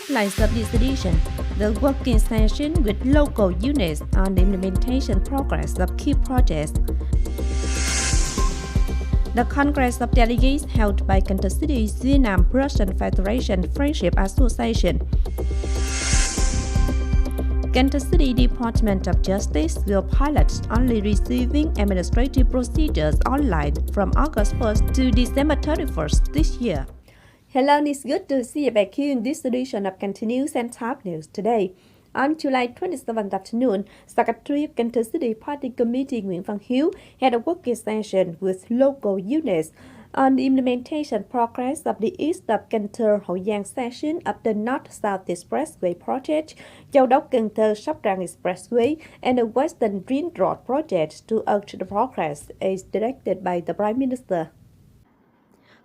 highlights of this edition: the working session with local units on the implementation progress of key projects, the Congress of Delegates held by Cần Thơ City Vietnam Russian Federation Friendship Association. Cần Thơ City Department of Justice will pilot only receiving administrative procedures online from August 1st to December 31st this year. Hello, it's good to see you back here in this edition of Cần Thơ News and Top News today. On July 27th afternoon, Secretary of Cần Thơ City Party Committee Nguyễn Văn Hiếu had a working session with local units on the implementation progress of the East of Cần Thơ Hậu Giang section of the North-South Expressway project, Châu Đốc Cần Thơ Sóc Trăng Expressway, and the Western Green Road project to urge the progress as directed by the Prime Minister.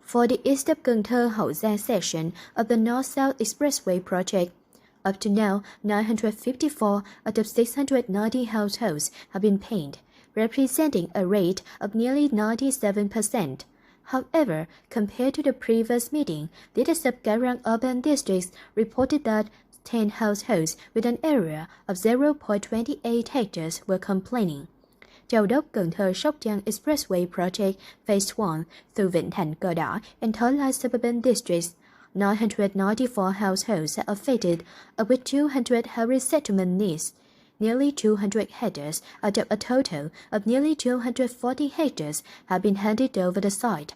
For the East of Cần Thơ Hậu Giang section of the North-South Expressway project, up to now, 954 out of 690 households have been paid, representing a rate of nearly 97%. However, compared to the previous meeting, leaders of Garang urban districts reported that 10 households with an area of 0.28 hectares were complaining. Châu Đốc Cần Thơ Sóc Trăng Expressway Project Phase 1 through Vĩnh Thạnh Cờ Đỏ and Thời suburban districts, 994 households are affected, of which 200 have resettlement needs. Nearly 200 hectares out of a total of nearly 240 hectares have been handed over the site.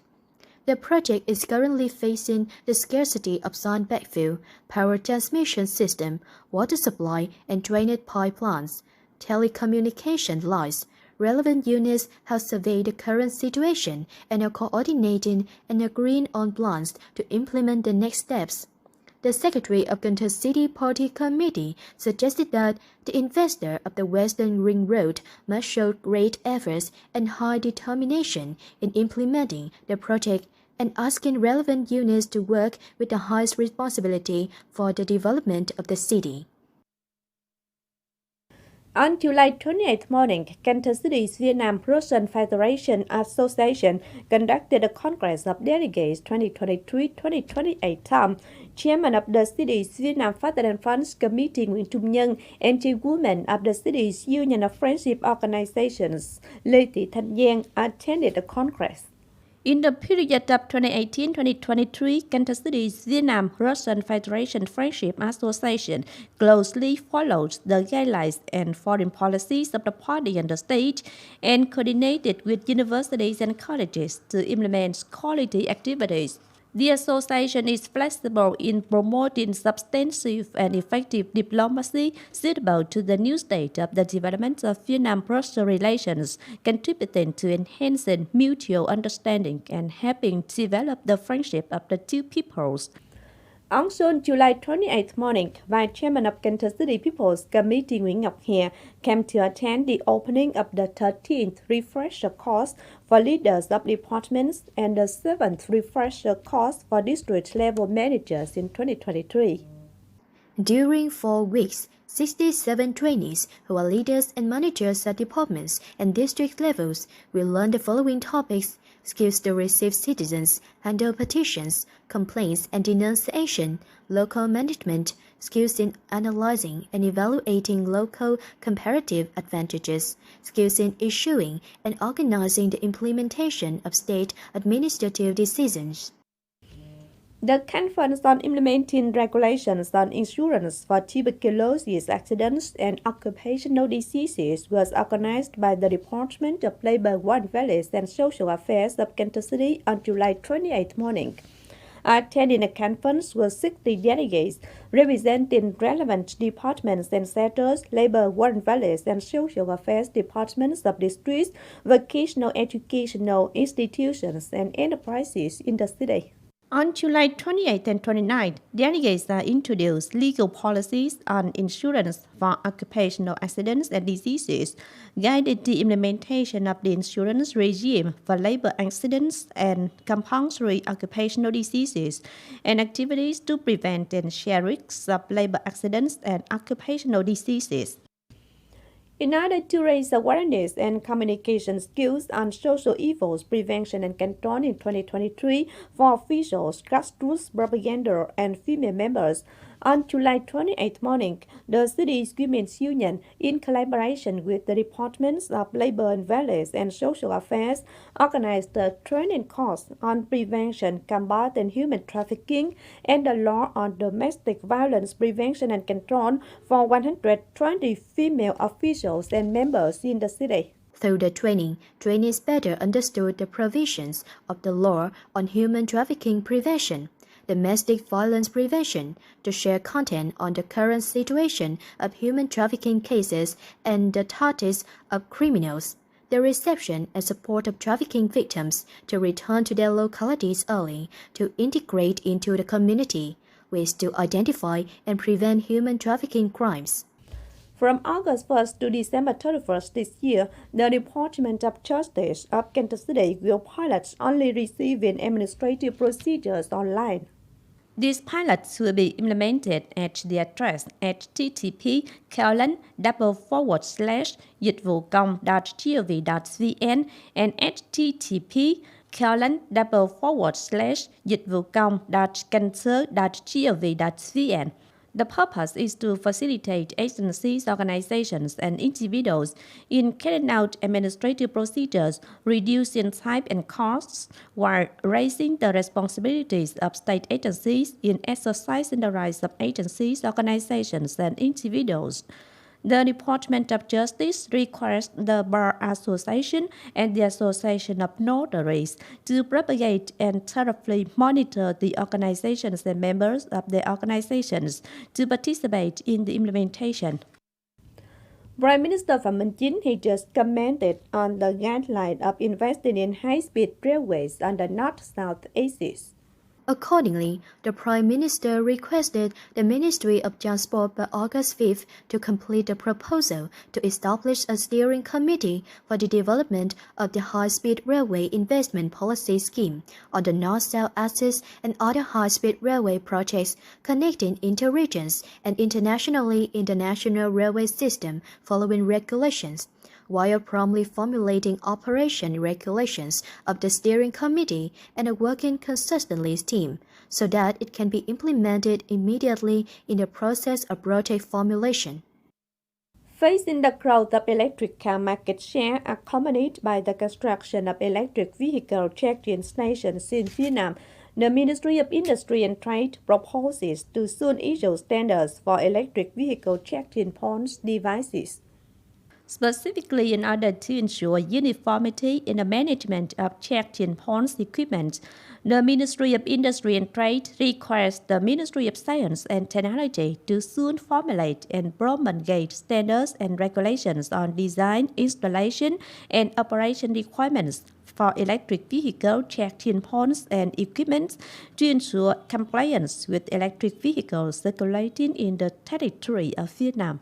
The project is currently facing the scarcity of soil backfill, power transmission system, water supply and drainage pipelines, telecommunication lines. Relevant units have surveyed the current situation and are coordinating and agreeing on plans to implement the next steps. The Secretary of Cần Thơ City Party Committee suggested that the investor of the Western Ring Road must show great efforts and high determination in implementing the project and asking relevant units to work with the highest responsibility for the development of the city. On July 28th morning, Cần Thơ City's Vietnam Russian Federation Association conducted a Congress of Delegates 2023-2028 term. Chairman of the city's Vietnam Phát and Funds Committee Nguyễn Trung Nhân and Chairwoman of the city's Union of Friendship Organizations Lê Thị Thanh Giang attended the Congress. In the period of 2018-2023, Cần Thơ City's Vietnam Russian Federation Friendship Association closely followed the guidelines and foreign policies of the party and the state and coordinated with universities and colleges to implement quality activities. The association is flexible in promoting substantive and effective diplomacy suitable to the new state of the development of Vietnam-Russia relations, contributing to enhancing mutual understanding and helping develop the friendship of the two peoples. Also on July 28th morning, Vice Chairman of Cần Thơ City People's Committee Nguyễn Ngọc Hè came to attend the opening of the 13th refresher course for leaders of departments and the 7th refresher course for district level managers in 2023. During 4 weeks, 67 trainees who are leaders and managers at departments and district levels will learn the following topics: skills to receive citizens, handle petitions, complaints and denunciation, local management, skills in analyzing and evaluating local comparative advantages, skills in issuing and organizing the implementation of state administrative decisions. The Conference on Implementing Regulations on Insurance for Tuberculosis Accidents and Occupational Diseases was organized by the Department of Labor, Welfare and Social Affairs of Cần Thơ City on July 28th morning. Attending the conference were 60 delegates representing relevant departments and sectors, labor, welfare and social affairs departments of districts, vocational educational institutions and enterprises in the city. On July 28th and 29th, delegates introduced legal policies on insurance for occupational accidents and diseases, guided the implementation of the insurance regime for labor accidents and compulsory occupational diseases, and activities to prevent and share risks of labor accidents and occupational diseases. In order to raise awareness and communication skills on social evils prevention and control in 2023 for officials, grassroots propaganda, and female members, On July 28th morning, the city's women's union, in collaboration with the Departments of Labor and Values and Social Affairs, organized a training course on prevention, combating human trafficking, and the law on domestic violence prevention and control for 120 female officials and members in the city. Through the training, trainees better understood the provisions of the law on human trafficking prevention, domestic violence prevention, to share content on the current situation of human trafficking cases and the tactics of criminals, the reception and support of trafficking victims to return to their localities early, to integrate into the community, ways to identify and prevent human trafficking crimes. From August 1st to December 31st this year, the Department of Justice of Cần Thơ City will pilot only receiving administrative procedures online. These pilots will be implemented at the address http://dịch-vụ-công.gov.vn and http://dịch-vụ-công.cantho.gov.vn. The purpose is to facilitate agencies, organizations, and individuals in carrying out administrative procedures, reducing time and costs, while raising the responsibilities of state agencies in exercising the rights of agencies, organizations, and individuals. The Department of Justice requires the Bar Association and the Association of Notaries to propagate and thoroughly monitor the organizations and members of the organizations to participate in the implementation. Prime Minister Phạm Minh Chính he just commented on the guideline of investing in high-speed railways on the north-south axis. Accordingly, the Prime Minister requested the Ministry of Transport by August 5th to complete the proposal to establish a steering committee for the development of the high-speed railway investment policy scheme on the north-south axis and other high-speed railway projects connecting inter-regions and internationally in the national railway system following regulations, while promptly formulating operation regulations of the steering committee and a working consistently team, so that it can be implemented immediately in the process of project formulation. Facing the growth of electric car market share accompanied by the construction of electric vehicle charging stations in Vietnam, the Ministry of Industry and Trade proposes to soon issue standards for electric vehicle charging point devices. Specifically, in order to ensure uniformity in the management of charging point equipment, the Ministry of Industry and Trade requires the Ministry of Science and Technology to soon formulate and promulgate standards and regulations on design, installation, and operation requirements for electric vehicle charging points and equipment to ensure compliance with electric vehicles circulating in the territory of Vietnam.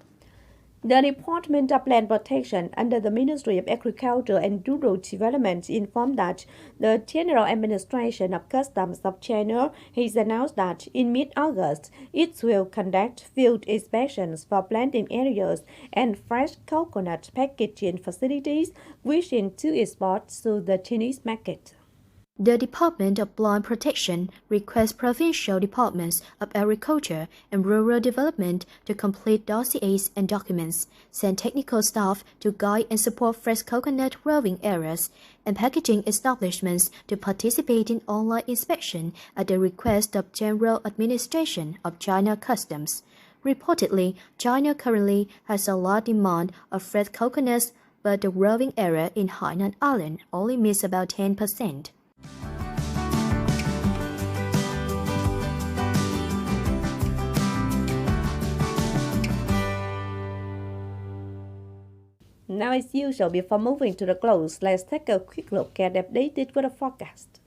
The Department of Land Protection under the Ministry of Agriculture and Rural Development informed that the General Administration of Customs of China has announced that in mid-August, it will conduct field inspections for planting areas and fresh coconut packaging facilities wishing to export to the Chinese market. The Department of Plant Protection requests provincial departments of agriculture and rural development to complete dossiers and documents, send technical staff to guide and support fresh coconut growing areas, and packaging establishments to participate in online inspection at the request of General Administration of China Customs. Reportedly, China currently has a large demand of fresh coconuts, but the growing area in Hainan Island only meets about 10%. Now, as usual, before moving to the close, let's take a quick look at the updated weather forecast.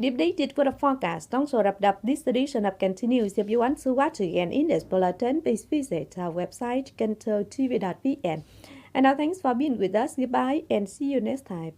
The updated weather forecast also wrapped up this edition of Kênh News. If you want to watch again in this bulletin, please visit our website, kênh TV.vn. And now thanks for being with us. Goodbye and see you next time.